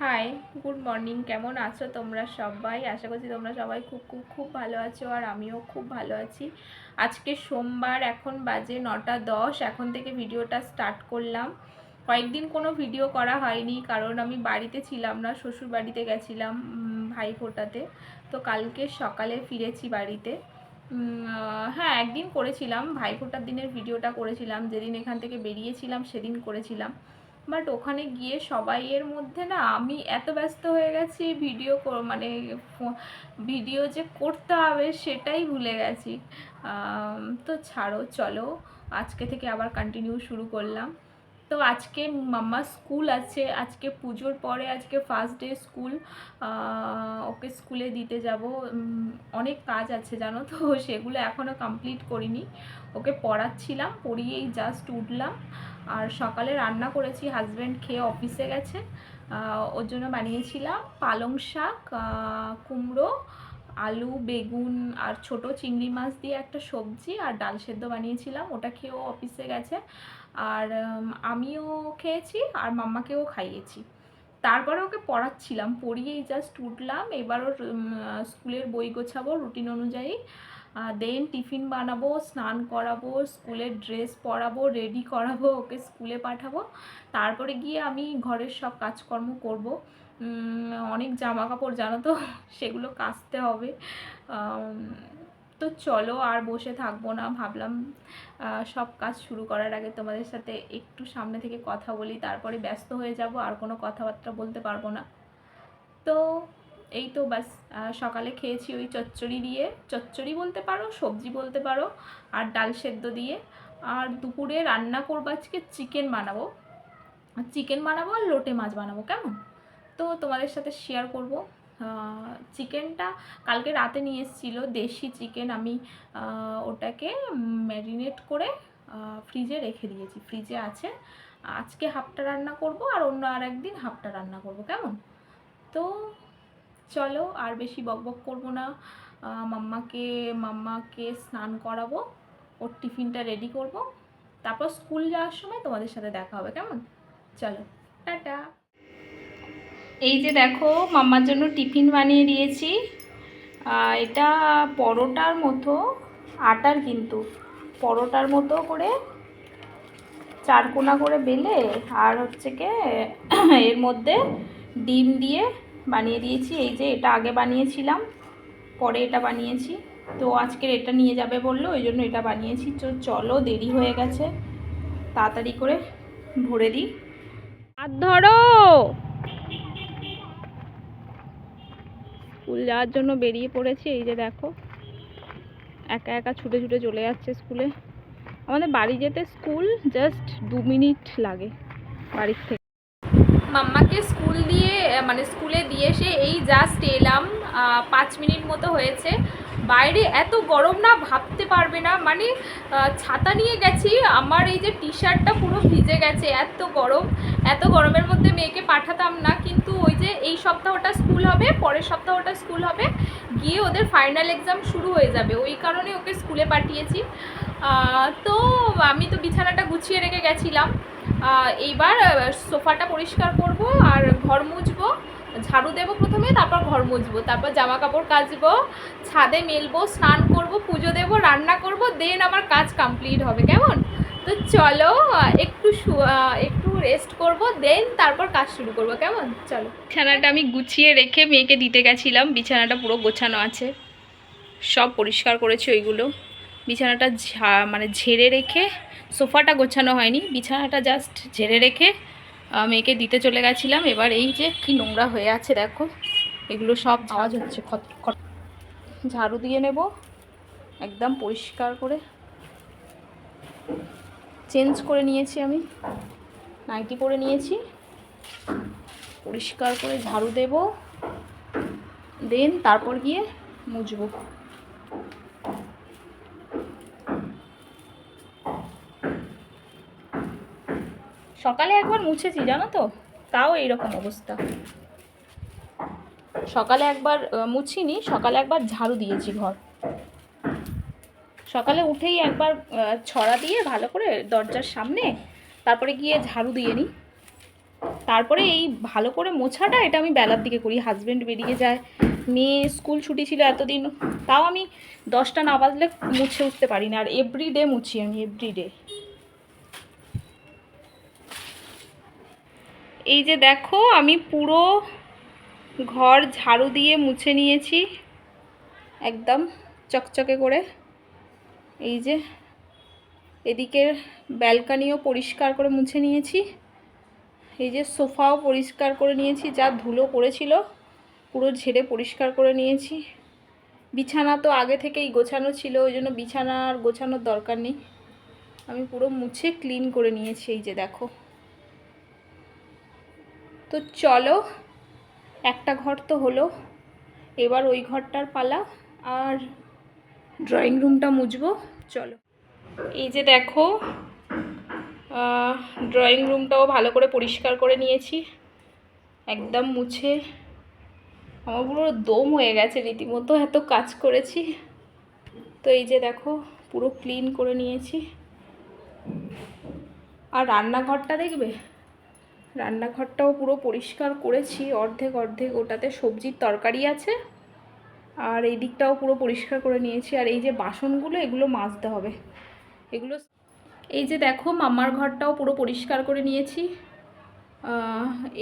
High, good morning. কেমন আছো তোমরা সবাই? আশা করছি তোমরা সবাই খুব খুব খুব ভালো আছো, আর আমিও খুব ভালো আছি। আজকে সোমবার, এখন বাজে 9:10। এখন থেকে ভিডিওটা স্টার্ট করলাম। কয়েকদিন কোনো ভিডিও করা হয়নি, কারণ আমি বাড়িতে ছিলাম না, শ্বশুর বাড়িতে গেছিলাম ভাইফোঁটাতে। তো কালকে সকালে ফিরেছি বাড়িতে। হ্যাঁ, একদিন করেছিলাম, ভাইফোঁটার দিনের ভিডিওটা করেছিলাম, যেদিন এখান থেকে বেরিয়েছিলাম সেদিন করেছিলাম। বাট ওখানে গিয়ে সবাইয়ের মধ্যে না আমি এত ব্যস্ত হয়ে গেছি, মানে ভিডিও যে করতে হবে সেটাই ভুলে গেছি। তো ছাড়ো, চলো আজকে থেকে আবার কন্টিনিউ শুরু করলাম। তো আজকে মাম্মা স্কুল আছে, আজকে পুজোর পরে আজকে ফার্স্ট ডে স্কুল। ওকে স্কুলে দিতে যাব। অনেক কাজ আছে জানো তো, সেগুলো এখনও কমপ্লিট করিনি। ওকে পড়াচ্ছিলাম, পড়িয়েই জাস্ট উঠলাম। আর সকালে রান্না করেছি, হাজব্যান্ড খেয়ে অফিসে গেছে। ওর জন্য বানিয়েছিলাম পালং শাক, কুমড়ো, আলু, বেগুন আর ছোট চিংড়ি মাছ দিয়ে একটা সবজি, আর ডাল সেদ্ধ বানিয়েছিলাম। ওটা খেয়েও অফিসে গেছে। আর আমিও খেয়েছি, আর মাম্মাকেও খাইয়েছি। তারপরে ওকে পড়াচ্ছিলাম, পড়িয়েই জাস্ট উঠলাম। এবার ওর স্কুলের বই গোছাবো রুটিন অনুযায়ী। দেন টিফিন বানাবো, স্নান করাবো, স্কুলের ড্রেস পরাবো, রেডি করাবো, ওকে স্কুলে পাঠাবো। তারপরে গিয়ে আমি ঘরের সব কাজকর্ম করব। অনেক জামা কাপড় জানো তো, সেগুলো কাচতে হবে। তো চলো আর বসে থাকবো না, ভাবলাম সব কাজ শুরু করার আগে তোমাদের সাথে একটু সামনে থেকে কথা বলি, তারপরে ব্যস্ত হয়ে যাব, আর কোনো কথাবার্তা বলতে পারবো না। তো এই তো বাস। সকালে খেয়েছি ওই চচ্চড়ি দিয়ে, চচ্চড়ি বলতে পারো, সবজি বলতে পারো, আর ডাল সেদ্ধ দিয়ে। আর দুপুরে রান্না করবো আজকে চিকেন বানাবো। আর লোটে মাছ বানাবো, কেমন? তো তোমাদের সাথে শেয়ার করব। চিকেনটা কালকে রাতে নিয়ে এসেছিলো, দেশি চিকেন। আমি ওটাকে ম্যারিনেট করে ফ্রিজে রেখে দিয়েছি, ফ্রিজে আছে। আজকে হাফটা রান্না করব, আর অন্য আর একদিন হাফটা রান্না করব, কেমন? তো চলো আর বেশি বকবক করবো না। মাম্মাকে স্নান করাবো, ওর টিফিনটা রেডি করব, তারপর স্কুল যাওয়ার সময় তোমাদের সাথে দেখা হবে, কেমন? চলো, টাটা। এই যে দেখো, মাম্মার জন্য টিফিন বানিয়ে দিয়েছি। এটা পরোটার মতো, আটার কিন্তু পরোটার মতো করে চারকোনা করে বেলে, আর হচ্ছে কি এর মধ্যে ডিম দিয়ে বানিয়ে দিয়েছি। এই যে এটা আগে বানিয়েছিলাম, পরে এটা বানিয়েছি। তো আজকের এটা নিয়ে যাবে বললো, ওই জন্য এটা বানিয়েছি। তো চলো, দেরি হয়ে গেছে, তাড়াতাড়ি করে ভরে দিই। আর ধরো, স্কুল যাওয়ার জন্য বেরিয়ে পড়েছি। এই যে দেখো, একা একা ছুটে ছুটে চলে যাচ্ছে স্কুলে। আমাদের বাড়ি যেতে স্কুল জাস্ট 2 মিনিট লাগে বাড়ির থেকে। মাম্মাকে স্কুলে দিয়ে এসে এই জাস্ট এলাম। 5 মিনিট মতো হয়েছে। বাইরে এত গরম না, ভাবতে পারবে না। মানে ছাতা নিয়ে গেছি, আমার এই যে টি শার্টটা পুরো ভিজে গেছে, এত গরম। এত গরমের মধ্যে মেয়েকে পাঠাতাম না, কিন্তু ওই যে এই সপ্তাহটা স্কুল হবে, পরের সপ্তাহটা স্কুল হবে, গিয়ে ওদের ফাইনাল এক্সাম শুরু হয়ে যাবে, ওই কারণে ওকে স্কুলে পাঠিয়েছি। তো আমি তো বিছানাটা গুছিয়ে রেখে গেছিলাম। এইবার সোফাটা পরিষ্কার করব, আর ঘর মুছবো, ঝাড়ু দেবো প্রথমে, তারপর ঘর মুছবো, তারপর জামা কাপড় কাচবো, ছাদে মেলবো, স্নান করব, পুজো দেবো, রান্না করব, দেন আমার কাজ কমপ্লিট হবে, কেমন? তো চলো একটু রেস্ট করব, দেন তারপর কাজ শুরু করব, কেমন? চলো। বিছানাটা আমি গুছিয়ে রেখে মেয়েকে দিতে গেছিলাম। বিছানাটা পুরো গোছানো আছে, সব পরিষ্কার করেছি ওইগুলো। বিছানাটা মানে ঝেড়ে রেখে, সোফাটা গোছানো হয়নি, বিছানাটা জাস্ট ঝেড়ে রেখে মেয়েকে দিতে চলে গেছিলাম। এবার এই যে কি নোংরা হয়ে আছে দেখো, এগুলো সব আওয়াজ হচ্ছে, খট ঝাড়ু দিয়ে নেব, একদম পরিষ্কার করে। চেঞ্জ করে নিয়েছি, আমি নাইটি পরে নিয়েছি, পরিষ্কার করে ঝাড়ু দেব, দেন তারপর গিয়ে মুছবো। সকালে একবার মুছেছি জানো তো, তাও এইরকম অবস্থা। সকালে একবার মুছিনি, সকালে একবার ঝাড়ু দিয়েছি ঘর। সকালে উঠেই একবার ছড়া দিয়ে ভালো করে দরজার সামনে, তারপরে গিয়ে ঝাড়ু দিয়ে নিই। তারপরে এই ভালো করে মোছাটা এটা আমি বেলার দিকে করি, হাজব্যান্ড বেরিয়ে যায়, মেয়ে স্কুল ছুটি ছিল এতদিন, তাও আমি 10টা না বাজলে মুছে উঠতে পারি না। আর এভরিডে মুছি আমি, এভরিডে। এই যে দেখো আমি পুরো ঘর ঝাড়ু দিয়ে মুছে নিয়েছি একদম চকচকে করে। এই যে এদিকের ব্যালকনিও পরিষ্কার করে মুছে নিয়েছি, এই যে সোফাও পরিষ্কার করে নিয়েছি, যা ধুলো পড়েছিল পুরো ঝেড়ে পরিষ্কার করে নিয়েছি। বিছানা তো আগে থেকেই গোছানো ছিল, ওই জন্য বিছানা আর গোছানোর দরকার নেই, আমি পুরো মুছে ক্লিন করে নিয়েছি। এই যে দেখো। তো চলো, একটা ঘর তো হলো, এবার ওই ঘরটার পালা, আর ড্রয়িং রুমটা মুছবো। চলো। এই যে দেখো ড্রয়িং রুমটাও ভালো করে পরিষ্কার করে নিয়েছি একদম মুছে। আমার পুরো দম হয়ে গেছে রীতিমতো, এত কাজ করেছি। তো এই যে দেখো পুরো ক্লিন করে নিয়েছি। আর রান্নাঘরটা দেখবে, রান্নাঘরটাও পুরো পরিষ্কার করেছি অর্ধেক অর্ধেক, ওটাতে সবজির তরকারি আছে। আর এই দিকটাও পুরো পরিষ্কার করে নিয়েছি। আর এই যে বাসনগুলো, এগুলো মাজতে হবে এগুলো। এই যে দেখো মাম্মার ঘরটাও পুরো পরিষ্কার করে নিয়েছি,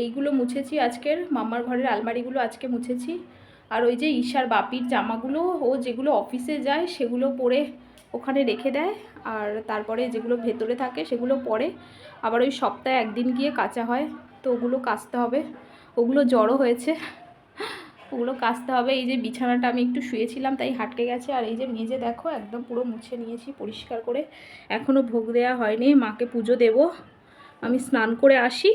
এইগুলো মুছেছি আজকের, মাম্মার ঘরের আলমারিগুলো আজকে মুছেছি। আর ওই যে ঈশার বাপির জামাগুলো, ও যেগুলো অফিসে যায় সেগুলো পরে ওখানে রেখে দেয়, আর তারপরে যেগুলো ভেতরে থাকে সেগুলো পরে আবার ওই সপ্তাহে একদিন গিয়ে কাচা হয়, তো ওগুলো কাচতে হবে। ওগুলো জড়ো হয়েছে, ওগুলো কাচতে হবে। এই যে বিছানাটা আমি একটু শুয়েছিলাম তাই হাটকে গেছে। আর এই যে মেজে দেখো একদম পুরো মুছে নিয়েছি পরিষ্কার করে, এখনও ভোগ দেওয়া হয়নি, মাকে পুজো দেব। আমি স্নান করে আসি,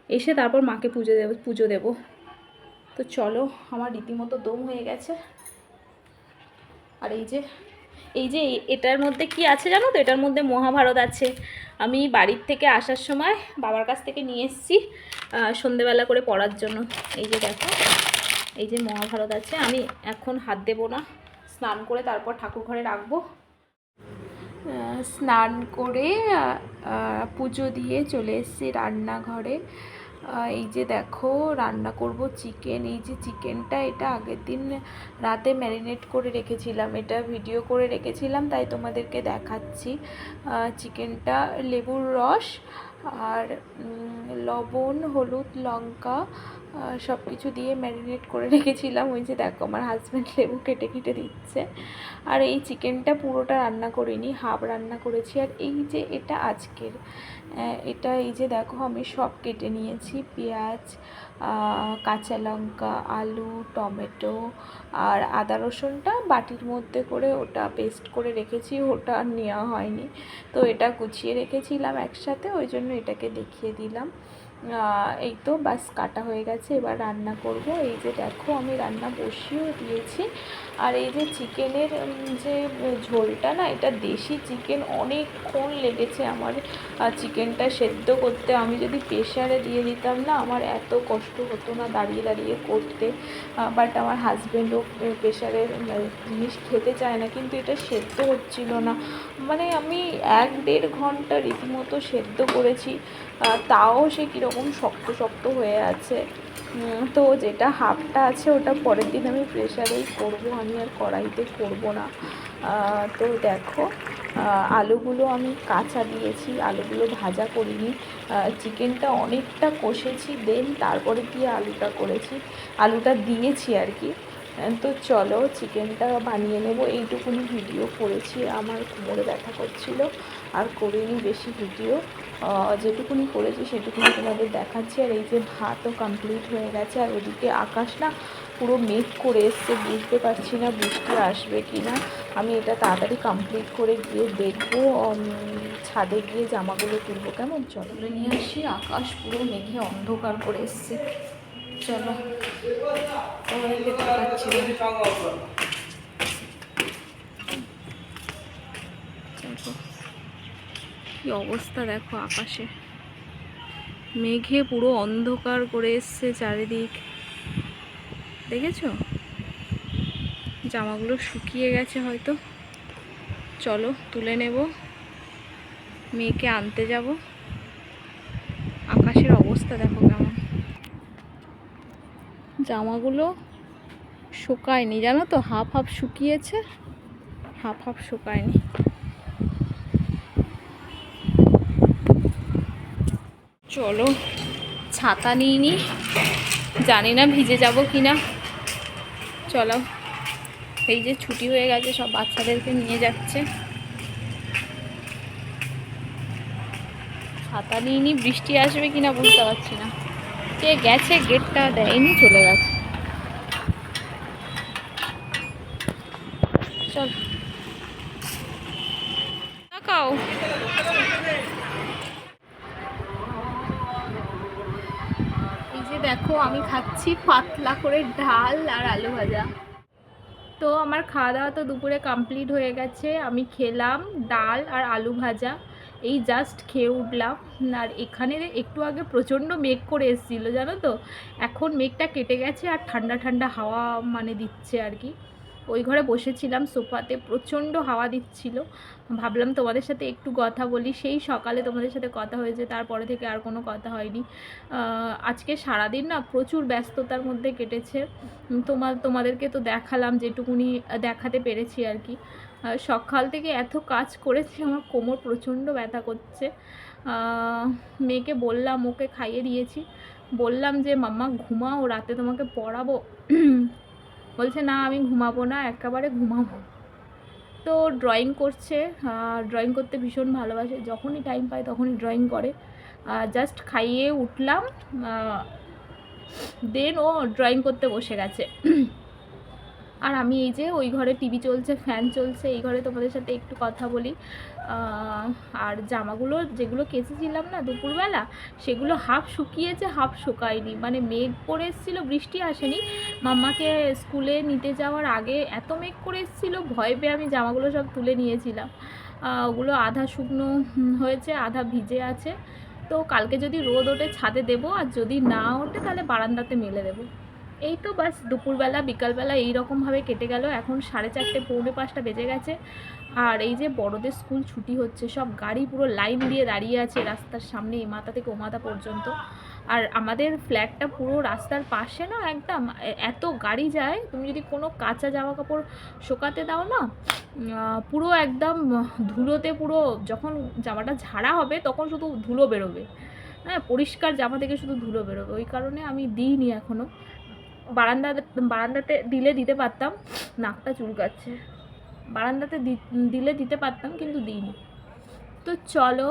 এসে তারপর মাকে পুজো দেব। তো চলো, আমার রীতিমতো দম হয়ে গেছে। আর এই যে এটার মধ্যে কি আছে জানো তো, এটার মধ্যে মহাভারত আছে। আমি বাড়ির থেকে আসার সময় বাবার কাছ থেকে নিয়ে এসেছি সন্ধেবেলা করে পড়ার জন্য। এই যে দেখো, এই যে মহাভারত আছে। আমি এখন হাত দেবো না, স্নান করে তারপর ঠাকুর ঘরে রাখবো। স্নান করে পুজো দিয়ে চলে এসেছি রান্নাঘরে। এই যে দেখো রান্না করব চিকেন। এই যে চিকেনটা, এটা আগের দিন রাতে ম্যারিনেট করে রেখেছিলাম, এটা ভিডিও করে রেখেছিলাম তাই তোমাদেরকে দেখাচ্ছি। চিকেনটা লেবুর রস আর লবণ, হলুদ, লঙ্কা সব কিছু দিয়ে ম্যারিনেট করে রেখেছিলাম। ওই যে দেখো আমার হাজব্যান্ড লেবু কেটে কেটে দিচ্ছে। আর এই চিকেনটা পুরোটা রান্না করিনি, হাফ রান্না করেছি। আর এই যে এটা আজকের, এটা এই যে দেখো আমি সব কেটে নিয়েছি, পেঁয়াজ, কাঁচা লঙ্কা, আলু, টমেটো আর আদা রসুনটা বাটির মধ্যে করে ওটা পেস্ট করে রেখেছি, ওটা আর নেওয়া হয়নি। তো এটা গুছিয়ে রেখেছিলাম একসাথে, ওই জন্য এটাকে দেখিয়ে দিলাম। এই তো বাস কাটা হয়ে গেছে, এবার রান্না করব। এই যে দেখো আমি রান্না বসিয়েও দিয়েছি। আর এই যে চিকেনের যে ঝোলটা না, এটা দেশি চিকেন, অনেকক্ষণ লেগেছে আমার চিকেনটা সেদ্ধ করতে। আমি যদি প্রেশারে দিয়ে দিতাম না, আমার এত কষ্ট হতো না দাঁড়িয়ে দাঁড়িয়ে করতে। বাট আমার হাজব্যান্ডও প্রেশারের জিনিস খেতে চায় না, কিন্তু এটা সেদ্ধ হচ্ছিল না। মানে আমি 1-1.5 ঘন্টা রীতিমতো সেদ্ধ করেছি, তাও সে কীরকম শক্ত শক্ত হয়ে আছে। তো যেটা হাফটা আছে ওটা পরের দিন আমি প্রেশারেই করব, আমি আর কড়াইতে করব না। তো দেখো আলুগুলো আমি কাঁচা দিয়েছি, আলুগুলো ভাজা করিনি। চিকেনটা অনেকটা কষেছি, দেন তারপরে দিয়ে আলুটা করেছি, আলুটা দিয়েছি আর কি। তো চলো চিকেনটা বানিয়ে নেব। এইটুকুনি ভিডিও করেছি, আমার কোমরে ব্যথা করছিল আর করিনি বেশি ভিডিও, যেটুকুনি করেছি সেটুকুনি তোমাদের দেখাচ্ছি। আর এই যে ভাতও কমপ্লিট হয়ে গেছে। আর ওদিকে আকাশ না পুরো মেঘ করে এসছে, বুঝতে পারছি না বৃষ্টি আসবে কি না। আমি এটা তাড়াতাড়ি কমপ্লিট করে গিয়ে দেখবো, ছাদে গিয়ে জামাগুলো তুলবো। কেমন, চলো নিয়ে আসি। আকাশ পুরো মেঘে অন্ধকার করে এসছে। চলো, তোমাদেরকে দেখাচ্ছি। কি অবস্থা দেখো, আকাশে মেঘে পুরো অন্ধকার করে এসছে চারিদিক, দেখেছো? জামাগুলো শুকিয়ে গেছে হয়তো। চলো তুলে নেব, মেয়েকে আনতে যাব। আকাশের অবস্থা অবস্থা দেখো কেমন, জামাগুলো শুকায়নি জানো তো, হাফ হাফ শুকিয়েছে, হাফ হাফ শুকায়নি। চলো ছাতা নিইনি, জানি না ভিজে যাব কিনা। চলো, এই যে ছুটি হয়ে গেছে সব বাচ্চাদেরকে নিয়ে যাচ্ছে। ছাতা নিইনি, বৃষ্টি আসবে কিনা বুঝতে পারছি না। কে গেছে, গেটটা দেয়নি, চলে গেছে। চল তাকাও। এই যে দেখো আমি খাচ্ছি পাতলা করে ডাল আর আলু ভাজা। তো আমার খাওয়া দাওয়া তো দুপুরে কমপ্লিট হয়ে গেছে। আমি খেলাম ডাল আর আলু ভাজা, এই জাস্ট খেয়ে উঠলাম। আর এখানে একটু আগে প্রচণ্ড মেঘ করে এসেছিলো জানো তো, এখন মেঘটা কেটে গেছে আর ঠান্ডা ঠান্ডা হাওয়া মানে দিচ্ছে আর কি। ওই ঘরে বসেছিলাম সোফাতে, প্রচণ্ড হাওয়া দিচ্ছিল। ভাবলাম তোমাদের সাথে একটু কথা বলি। সেই সকালে তোমাদের সাথে কথা হয়েছে, তারপরে থেকে আর কোনো কথা হয়নি। আজকে সারাদিন না প্রচুর ব্যস্ততার মধ্যে কেটেছে। তোমাদেরকে তো দেখালাম যেটুকুনি দেখাতে পেরেছি আর কি। সকাল থেকে এত কাজ করেছি, আমার কোমর প্রচণ্ড ব্যথা করছে। মেয়েকে বললাম, ওকে খাইয়ে দিয়েছি, বললাম যে মাম্মা ঘুমাও, রাতে তোমাকে পড়াবো। বলছে না আমি ঘুমাবো না, একেবারে ঘুমাবো। তো ড্রয়িং করছে, ড্রয়িং করতে ভীষণ ভালোবাসে, যখনই টাইম পায় তখনই ড্রয়িং করে। জাস্ট খাইয়ে উঠলাম, দেন ও ড্রয়িং করতে বসে গেছে। আর আমি এই যে ওই ঘরে টিভি চলছে, ফ্যান চলছে, এই ঘরে তোমাদের সাথে একটু কথা বলি। আর জামাগুলো যেগুলো কেচেছিলাম না দুপুরবেলা, সেগুলো হাফ শুকিয়েছে হাফ শুকায়নি, মানে মেঘ করে এসেছিলো, বৃষ্টি আসেনি। মাম্মাকে স্কুলে নিতে যাওয়ার আগে এত মেঘ করে এসেছিলো, ভয় পেয়ে আমি জামাগুলো সব তুলে নিয়েছিলাম। ওগুলো আধা শুকনো হয়েছে, আধা ভিজে আছে। তো কালকে যদি রোদ ওঠে ছাদে দেবো, আর যদি না ওঠে তাহলে বারান্দাতে মেলে দেবো। এই তো বাস দুপুরবেলা বিকালবেলা এইরকমভাবে কেটে গেল। এখন 4:30 পৌনে 5টা বেজে গেছে। আর এই যে বড়দের স্কুল ছুটি হচ্ছে, সব গাড়ি পুরো লাইন দিয়ে দাঁড়িয়ে আছে রাস্তার সামনে, এ মাথা থেকে ও মাথা পর্যন্ত। আর আমাদের ফ্ল্যাটটা পুরো রাস্তার পাশে না, একদম এত গাড়ি যায়, তুমি যদি কোনো কাঁচা জামা কাপড় শোকাতে দাও না, পুরো একদম ধুলোতে, পুরো যখন জামাটা ঝাড়া হবে তখন শুধু ধুলো বেরোবে। হ্যাঁ, পরিষ্কার জামা থেকে শুধু ধুলো বেরোবে। ওই কারণে আমি দিইনি এখনও। বারান্দাতে দিতে পারতাম, নাকটা চুলকাচ্ছে। বারান্দাতে দিলে দিতে পারতাম, কিন্তু দিইনি। তো চলো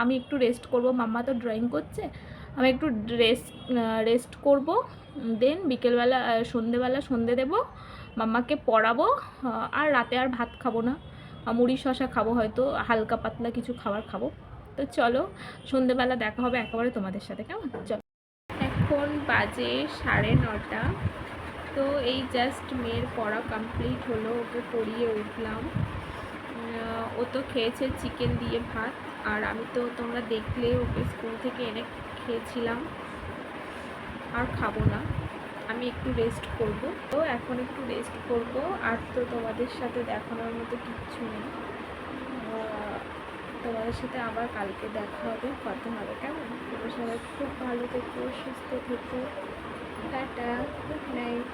আমি একটু রেস্ট করব, মাম্মা তো ড্রয়িং করছে, আমি একটু রেস্ট করব। দেন বিকেলবেলা সন্ধেবেলা সন্ধে দেবো, মাম্মাকে পড়াবো। আর রাতে আর ভাত খাবো না, মুড়ি শশা খাবো, হয়তো হালকা পাতলা কিছু খাবার খাবো। তো চলো সন্ধেবেলা দেখা হবে একেবারে তোমাদের সাথে, কেমন? চলো, এখন বাজে 9:30। তো এই জাস্ট মেয়ের পড়া কমপ্লিট হলো, ওকে পড়িয়ে উঠলাম। ও তো খেয়েছে চিকেন দিয়ে ভাত, আর আমি তো তোমরা দেখলে ওকে স্কুল থেকে এনে খেয়েছিলাম, আর খাবো না, আমি একটু রেস্ট করব। তো এখন একটু রেস্ট করব, আর তো তোমাদের সাথে দেখানোর মতো কিচ্ছু নেই। তোমাদের সাথে আবার কালকে দেখা হবে, কথা হবে, কেমন? তোমরা সবাই খুব ভালো থেকো, সুস্থ থেকো, টাটা, গুড নাইট।